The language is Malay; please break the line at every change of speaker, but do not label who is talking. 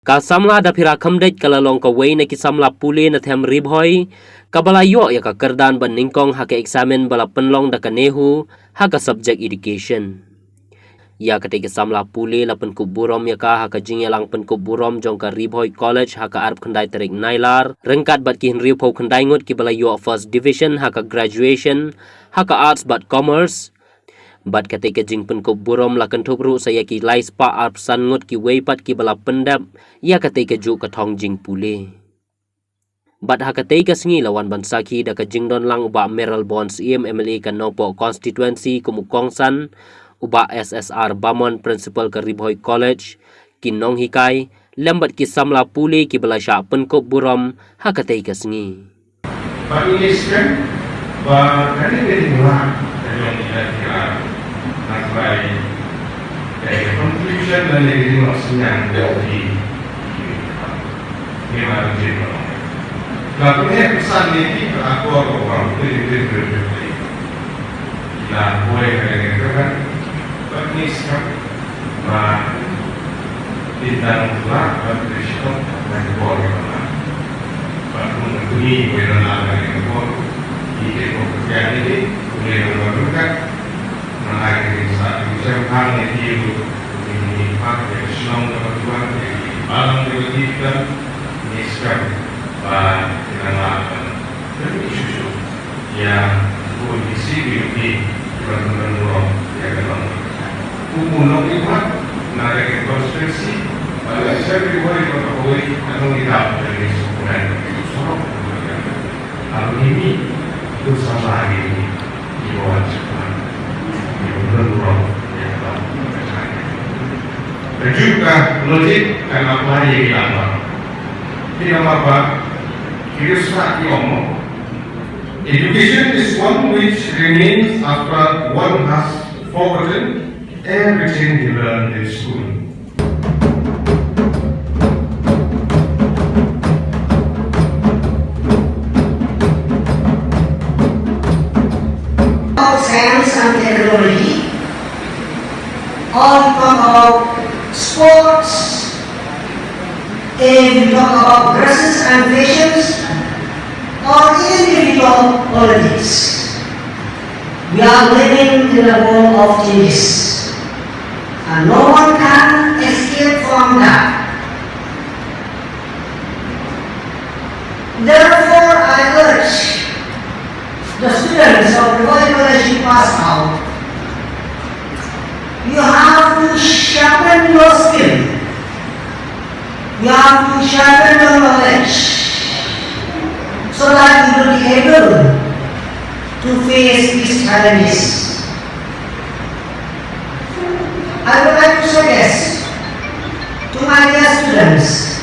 Ka Samla Daphira Khymdeit kalalong ka way na ki Samla Pule na them Bhoi kabalayo ya ka kerdan ban ningkong haka examen bala penlong da kanehu haka subject education. Ya ketika Samla Pule la Jingpynkupburom ya ka haka jingyalang Jingpynkupburom jong ka Bhoi College haka arab Khymdeit terik nailar rengkat bat ki henriu pau Khymdeit ngot ki balayo first division haka graduation haka arts bat commerce. Bat ketika Jingpynkupburom la kentubru saya ki lais pa arp sangut ki weipat ki bala pendap ya ketika juk katong jing Pule. Bat ha ketika sengi lawan bansaki da ka jingdon lang uba Meral Bonds MLA kan nopo constituency kumukongsan uba SSR Bamon principal ke Bhoi College ki nong hikai lambat ki Samla Pule ki bala sya Jingpynkupburom ha ketika sengi.
Bagi iskan ba kani dari mula yang kira sampai dari contribution dan dari maksudnya dari memang jadi. Kalau ni pesan ni aku orang itu kita boleh katakan bagi iskan ba tentang pula contribution dan boleh Bagi ini boleh nak ini pekerjaan ini boleh melakukan mengenai satu hal yang ini pakai Islam dapat tuan alam diberikan niskan kita lakukan isu yang kondisi ini Jingpynkupburom yang dalam umum itu menarik konstruksi pada saya boleh atau tidak dari sekolah hal ini itu sama hari ini di bawah sekolah Jingpynkupburom yang telah berkaitan. Dan juga logik dan apa yang dilanggar. Tidak apa, kita sudah diomong. Education is one which remains after one has forgotten everything he learned in school.
Science and technology, or we talk about sports, and we talk about dresses and fashions, or even we talk politics. We are living in a world of changes, and no one can escape from that. Therefore, I urge the students of the Bhoi College pass out, you have to sharpen your skill, you have to sharpen your knowledge, so that you will be able to face these challenges. I would like to suggest to my dear students